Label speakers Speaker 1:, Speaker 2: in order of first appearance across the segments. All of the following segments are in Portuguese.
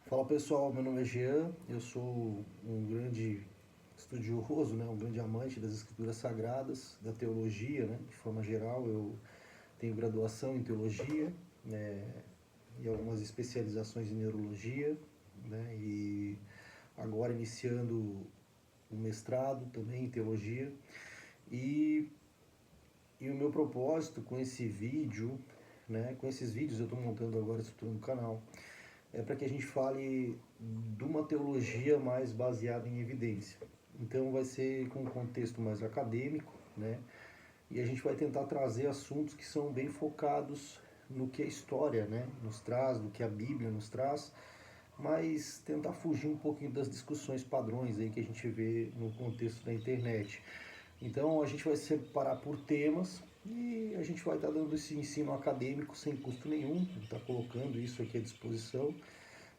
Speaker 1: Fala pessoal, meu nome é Jean, eu sou um grande estudioso, né, um grande amante das escrituras sagradas, da teologia, né, de forma geral. Eu tenho graduação em teologia, né, e algumas especializações em neurologia, né, e agora iniciando um mestrado também em teologia. E, e o meu propósito com esse vídeo, né, com esses vídeos eu estou montando agora, estruturando o canal, é para que a gente fale de uma teologia mais baseada em evidência. Então vai ser com um contexto mais acadêmico, né? E a gente vai tentar trazer assuntos que são bem focados no que a história, né, nos traz, no que a Bíblia nos traz, mas tentar fugir um pouquinho das discussões padrões aí que a gente vê no contexto da internet. Então a gente vai separar por temas e a gente vai estar dando esse ensino acadêmico sem custo nenhum, está colocando isso aqui à disposição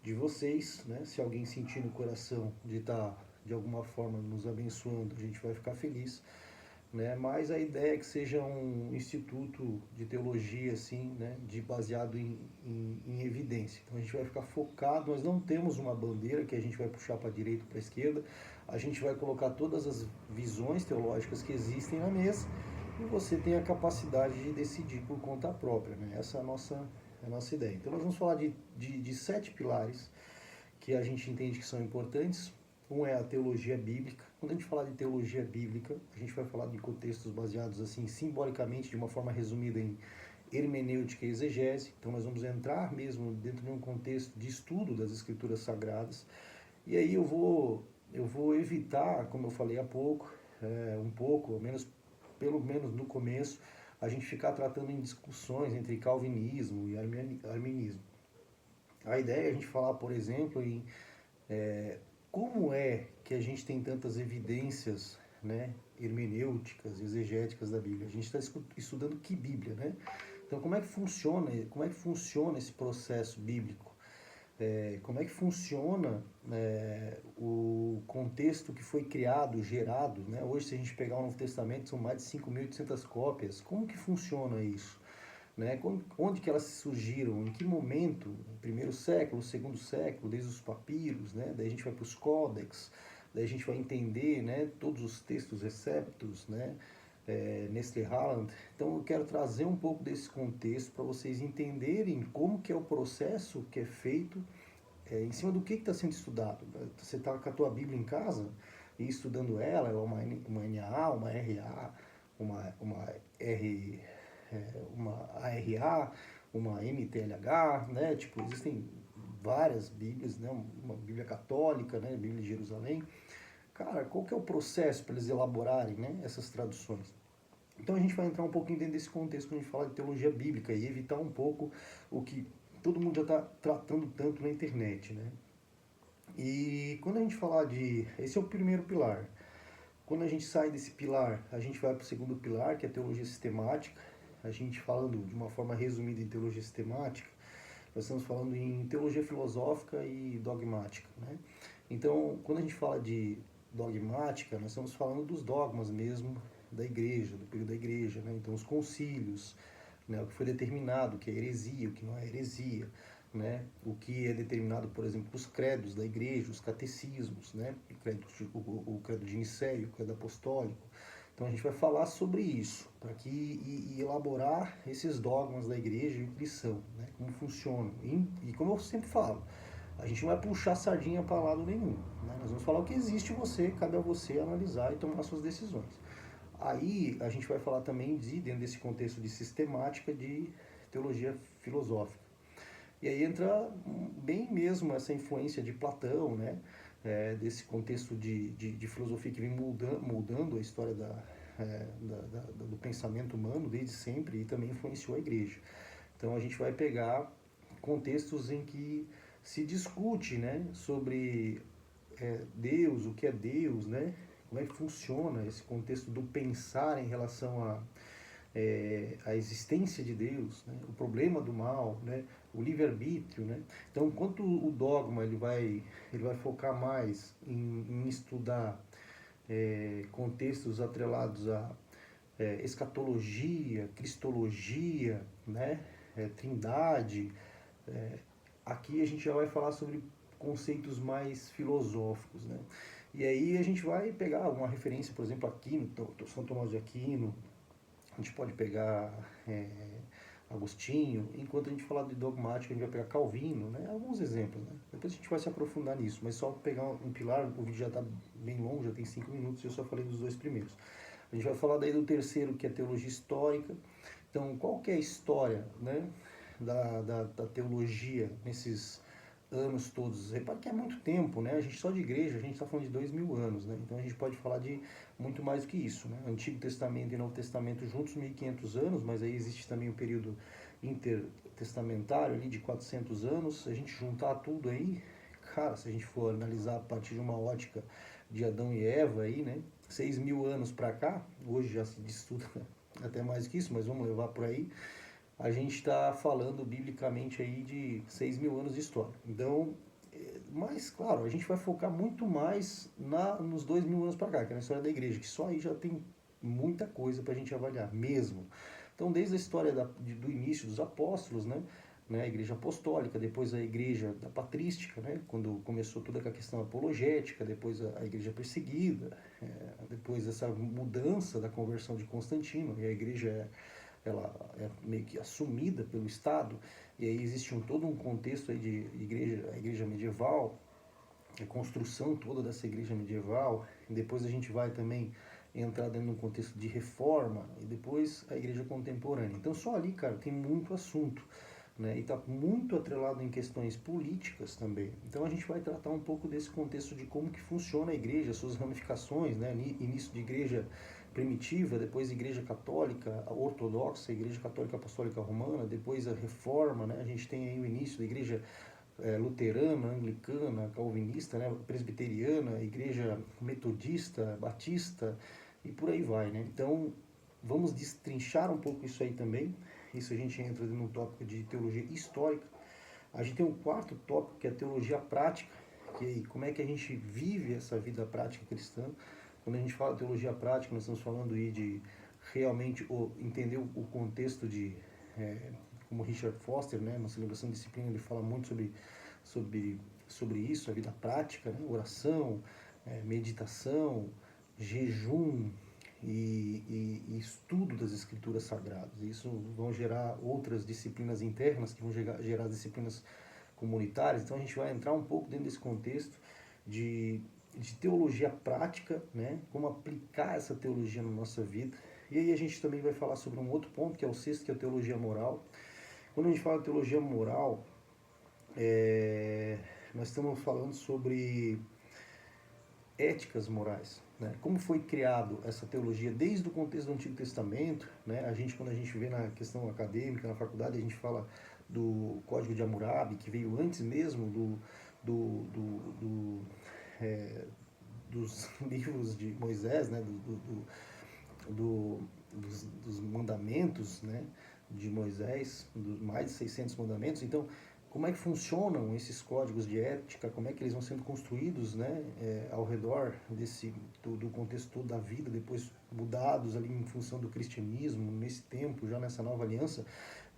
Speaker 1: de vocês, né? Se alguém sentir no coração de estar de alguma forma nos abençoando, a gente vai ficar feliz, né? Mas a ideia é que seja um instituto de teologia assim, né? De baseado em evidência. Então a gente vai ficar focado. Nós não temos uma bandeira que a gente vai puxar para a direita ou para a esquerda. A gente vai colocar todas as visões teológicas que existem na mesa e você tem a capacidade de decidir por conta própria, né? Essa é a nossa ideia. Então nós vamos falar de 7 pilares que a gente entende que são importantes. Um é a teologia bíblica. Quando a gente falar de teologia bíblica, a gente vai falar de contextos baseados assim simbolicamente, de uma forma resumida, em hermenêutica e exegese. Então nós vamos entrar mesmo dentro de um contexto de estudo das escrituras sagradas. E aí eu vou evitar, como eu falei há pouco, um pouco, pelo menos no começo, a gente ficar tratando em discussões entre calvinismo e arminismo. A ideia é a gente falar, por exemplo, em como é que a gente tem tantas evidências, né, hermenêuticas, exegéticas da Bíblia. A gente está estudando que Bíblia, né? Então, como é que funciona esse processo bíblico? Como é que funciona o contexto que foi criado, gerado, né? Hoje, se a gente pegar o Novo Testamento, são mais de 5.800 cópias. Como que funciona isso? Né? Onde que elas surgiram? Em que momento? Primeiro século, segundo século, desde os papiros, né? Daí a gente vai para os códex, daí a gente vai entender, né, todos os textos receptos, né? Nestle Haaland. Então eu quero trazer um pouco desse contexto para vocês entenderem como que é o processo que é feito, em cima do que está sendo estudado. Você está com a tua Bíblia em casa e estudando ela, uma NA, uma RA, uma R, uma ARA, uma MTLH, né? Tipo, existem várias Bíblias, né? Uma Bíblia católica, né? Bíblia de Jerusalém. Cara, qual que é o processo para eles elaborarem, né, essas traduções? Então a gente vai entrar um pouquinho dentro desse contexto quando a gente fala de teologia bíblica e evitar um pouco o que todo mundo já está tratando tanto na internet, né? E quando a gente falar de... Esse é o primeiro pilar. Quando a gente sai desse pilar, a gente vai para o segundo pilar, que é a teologia sistemática. A gente falando de uma forma resumida em teologia sistemática, nós estamos falando em teologia filosófica e dogmática, né? Então, quando a gente fala de dogmática, nós estamos falando dos dogmas mesmo da igreja, do período da igreja, né? Então, os concílios, né? O que foi determinado, o que é heresia, o que não é heresia, né? O que é determinado, por exemplo, os credos da igreja, os catecismos, né? O credo de Nicéia, o credo apostólico. Então a gente vai falar sobre isso, para que e elaborar esses dogmas da igreja e o que eles são, né? Como funcionam. E como eu sempre falo, a gente não vai puxar sardinha para lado nenhum, né? Nós vamos falar o que existe, você, cabe a você analisar e tomar suas decisões. Aí a gente vai falar também dentro desse contexto de sistemática, de teologia filosófica. E aí entra bem mesmo essa influência de Platão, né? Desse contexto de filosofia que vem mudando a história do pensamento humano desde sempre e também influenciou a igreja. Então a gente vai pegar contextos em que se discute, né, sobre Deus, o que é Deus, né? Como é que funciona esse contexto do pensar em relação a existência de Deus, né? O problema do mal, né? O livre-arbítrio, né? Então, enquanto o dogma ele vai focar mais em estudar contextos atrelados a escatologia, cristologia, né? Trindade, aqui a gente já vai falar sobre conceitos mais filosóficos, né? E aí a gente vai pegar uma referência, por exemplo, Aquino, São Tomás de Aquino, a gente pode pegar Agostinho, enquanto a gente falar de dogmático, a gente vai pegar Calvino, né? Alguns exemplos, né? Depois a gente vai se aprofundar nisso, mas só pegar um pilar, o vídeo já está bem longo, já tem 5 minutos, e eu só falei dos 2 primeiros. A gente vai falar daí do terceiro, que é teologia histórica. Então, qual que é a história, né, da teologia nesses anos todos? Repare que é muito tempo, né? A gente só de igreja, a gente está falando de 2000 anos, né? Então a gente pode falar de muito mais do que isso, né? Antigo Testamento e Novo Testamento juntos 1500 anos, mas aí existe também o período intertestamentário ali de 400 anos. Se a gente juntar tudo aí, cara, se a gente for analisar a partir de uma ótica de Adão e Eva aí, né? 6.000 anos para cá, hoje já se estuda até mais que isso, mas vamos levar por aí, a gente está falando biblicamente aí de 6.000 anos de história. Então, mas claro, a gente vai focar muito mais nos 2.000 anos para cá, que é na história da igreja, que só aí já tem muita coisa para a gente avaliar, mesmo. Então, desde a história do início dos apóstolos, né, a igreja apostólica, depois a igreja da patrística, né, quando começou toda a questão apologética, depois a igreja perseguida, depois essa mudança da conversão de Constantino, e a igreja ela é meio que assumida pelo Estado, e aí existe todo um contexto aí de igreja, a igreja medieval, a construção toda dessa igreja medieval, e depois a gente vai também entrar dentro de um contexto de reforma, e depois a igreja contemporânea. Então só ali, cara, tem muito assunto, né? E está muito atrelado em questões políticas também. Então a gente vai tratar um pouco desse contexto de como que funciona a igreja, suas ramificações, né? Início de igreja primitiva, depois igreja católica ortodoxa, igreja católica apostólica romana, depois a reforma, né? A gente tem aí o início da igreja luterana, anglicana, calvinista, né? Presbiteriana, igreja metodista, batista e por aí vai, né? Então vamos destrinchar um pouco isso aí também. Isso a gente entra no tópico de teologia histórica. A gente tem um quarto tópico que é a teologia prática, que é como é que a gente vive essa vida prática cristã. Quando a gente fala de teologia prática, nós estamos falando aí de realmente entender o contexto de, como Richard Foster, né, na celebração de disciplina, ele fala muito sobre isso, a vida prática, né, oração, meditação, jejum, e estudo das escrituras sagradas. Isso vão gerar outras disciplinas internas que vão gerar disciplinas comunitárias. Então a gente vai entrar um pouco dentro desse contexto de teologia prática, né? Como aplicar essa teologia na nossa vida. E aí a gente também vai falar sobre um outro ponto, que é o sexto, que é a teologia moral. Quando a gente fala de teologia moral, nós estamos falando sobre éticas morais, né? Como foi criado essa teologia desde o contexto do Antigo Testamento, né? Quando a gente vê na questão acadêmica, na faculdade, a gente fala do Código de Hammurabi, que veio antes mesmo dos livros de Moisés, né? Dos mandamentos, né? De Moisés, dos mais de 600 mandamentos. Então, como é que funcionam esses códigos de ética, como é que eles vão sendo construídos, né, ao redor do contexto todo da vida, depois mudados ali em função do cristianismo, nesse tempo, já nessa nova aliança.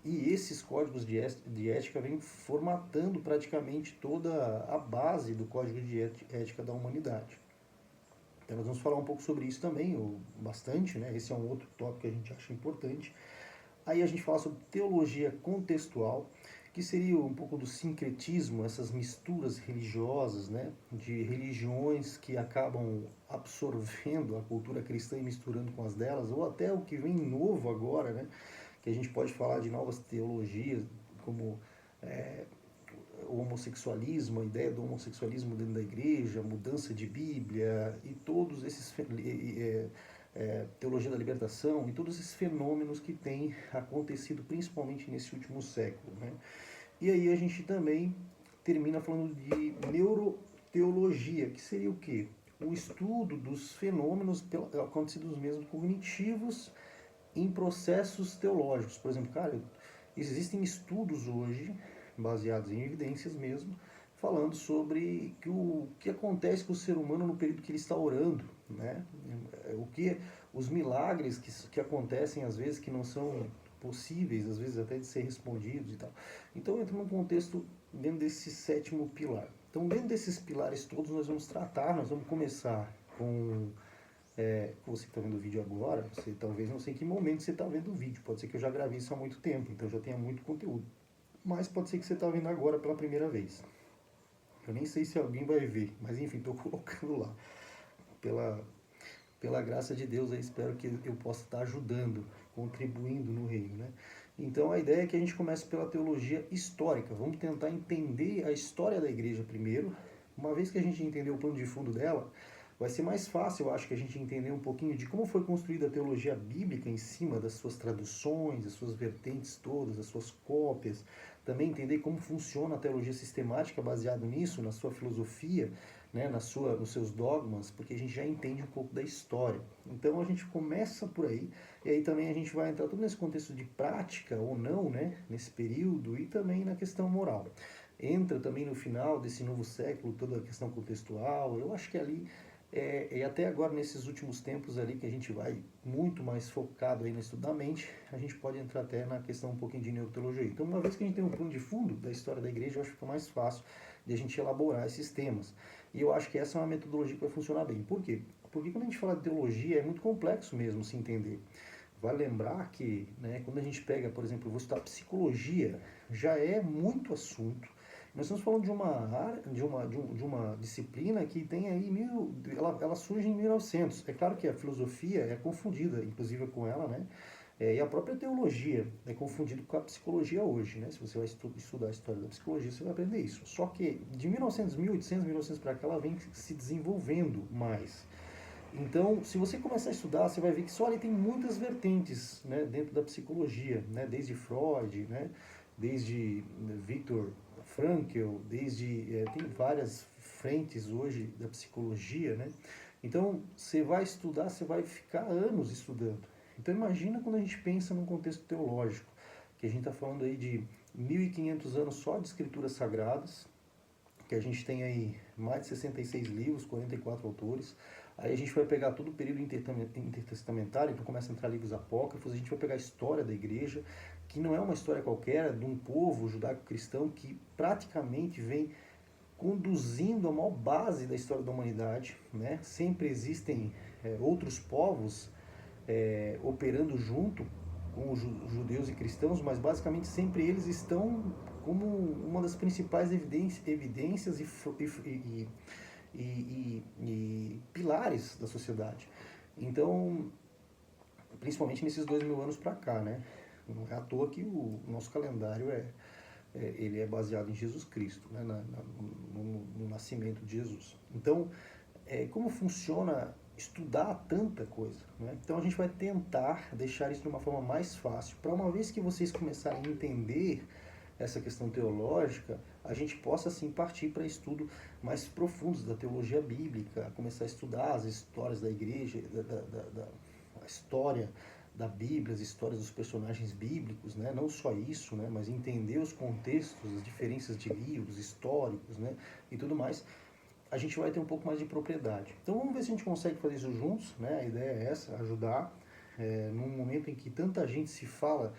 Speaker 1: E esses códigos de ética vêm formatando praticamente toda a base do código de ética da humanidade. Então nós vamos falar um pouco sobre isso também, ou bastante, né? Esse é um outro tópico que a gente acha importante. Aí a gente fala sobre teologia contextual, que seria um pouco do sincretismo, essas misturas religiosas, né, de religiões que acabam absorvendo a cultura cristã e misturando com as delas, ou até o que vem novo agora, né, que a gente pode falar de novas teologias, como o homossexualismo, a ideia do homossexualismo dentro da igreja, mudança de Bíblia e todos esses teologia da libertação e todos esses fenômenos que têm acontecido principalmente nesse último século, né? E aí a gente também termina falando de neuroteologia, que seria o quê? O estudo dos fenômenos acontecidos mesmo cognitivos em processos teológicos. Por exemplo, cara, existem estudos hoje, baseados em evidências mesmo, falando sobre o que acontece com o ser humano no período que ele está orando, né? Os milagres que acontecem às vezes que não são possíveis, às vezes até de ser respondidos e tal. Então entra num contexto dentro desse sétimo pilar. Então, dentro desses pilares todos, nós vamos começar com... você que está vendo o vídeo agora, você talvez não sei em que momento você está vendo o vídeo, pode ser que eu já gravei isso há muito tempo, então já tenha muito conteúdo. Mas pode ser que você está vendo agora pela primeira vez. Eu nem sei se alguém vai ver, mas enfim, estou colocando lá. Pela graça de Deus, eu espero que eu possa estar ajudando, contribuindo no reino, né? Então a ideia é que a gente comece pela teologia histórica. Vamos tentar entender a história da igreja primeiro. Uma vez que a gente entender o plano de fundo dela, vai ser mais fácil, eu acho, que a gente entender um pouquinho de como foi construída a teologia bíblica em cima das suas traduções, das suas vertentes todas, das suas cópias. Também entender como funciona a teologia sistemática baseado nisso, na sua filosofia, né, nos seus dogmas, porque a gente já entende um pouco da história. Então a gente começa por aí, e aí também a gente vai entrar tudo nesse contexto de prática ou não, né, nesse período, e também na questão moral. Entra também no final desse novo século toda a questão contextual. Eu acho que ali e até agora, nesses últimos tempos ali, que a gente vai muito mais focado aí no estudo da mente, a gente pode entrar até na questão um pouquinho de neuroteologia. Então, uma vez que a gente tem um plano de fundo da história da igreja, eu acho que fica mais fácil de a gente elaborar esses temas. E eu acho que essa é uma metodologia que vai funcionar bem. Por quê? Porque quando a gente fala de teologia, é muito complexo mesmo se entender. Vale lembrar que, né, quando a gente pega, por exemplo, eu vou estudar psicologia, já é muito assunto. Nós estamos falando de uma disciplina que tem aí, ela surge em 1900. É claro que a filosofia é confundida, inclusive com ela, né? E a própria teologia é confundida com a psicologia hoje, né? Se você vai estudar a história da psicologia, você vai aprender isso. Só que de 1900, 1800, 1900 para cá, ela vem se desenvolvendo mais. Então, se você começar a estudar, você vai ver que só ali tem muitas vertentes, né, dentro da psicologia, né, desde Freud, né, desde Viktor Frankl, tem várias frentes hoje da psicologia, né? Então, você vai estudar, você vai ficar anos estudando. Então, imagina quando a gente pensa num contexto teológico, que a gente está falando aí de 1500 anos só de escrituras sagradas, que a gente tem aí mais de 66 livros, 44 autores. Aí a gente vai pegar todo o período intertestamentário, então começa a entrar livros apócrifos, a gente vai pegar a história da igreja, que não é uma história qualquer, é de um povo judaico-cristão que praticamente vem conduzindo a maior base da história da humanidade, né? Sempre existem outros povos operando junto com os judeus e cristãos, mas basicamente sempre eles estão como uma das principais evidências e pilares da sociedade. Então, principalmente nesses 2000 anos para cá, né? Não é à toa que o nosso calendário ele é baseado em Jesus Cristo, né? No nascimento de Jesus. Então, como funciona estudar tanta coisa, né? Então a gente vai tentar deixar isso de uma forma mais fácil, para uma vez que vocês começarem a entender essa questão teológica, a gente possa assim partir para estudo mais profundos da teologia bíblica, começar a estudar as histórias da igreja, a história da Bíblia, as histórias dos personagens bíblicos, né? Não só isso, né? Mas entender os contextos, as diferenças de livros históricos, né? E tudo mais. A gente vai ter um pouco mais de propriedade. Então vamos ver se a gente consegue fazer isso juntos, né? A ideia é essa, ajudar. Num momento em que tanta gente se fala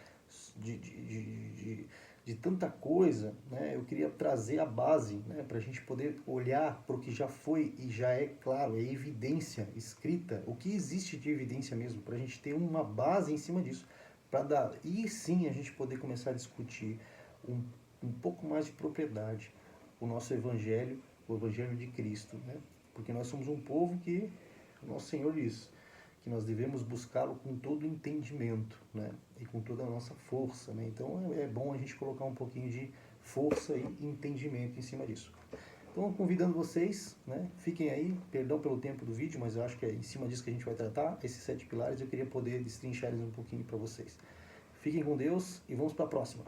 Speaker 1: de tanta coisa, né? Eu queria trazer a base, né? Para a gente poder olhar para o que já foi e já é claro, é evidência escrita, o que existe de evidência mesmo, para a gente ter uma base em cima disso, para dar, e sim a gente poder começar a discutir um pouco mais de propriedade o nosso evangelho, o evangelho de Cristo, né? Porque nós somos um povo que o nosso Senhor diz que nós devemos buscá-lo com todo o entendimento, né? E com toda a nossa força, né? Então é bom a gente colocar um pouquinho de força e entendimento em cima disso. Então, convidando vocês, né? Fiquem aí, perdão pelo tempo do vídeo, mas eu acho que é em cima disso que a gente vai tratar, esses 7 pilares, eu queria poder destrinchar eles um pouquinho para vocês. Fiquem com Deus e vamos para a próxima.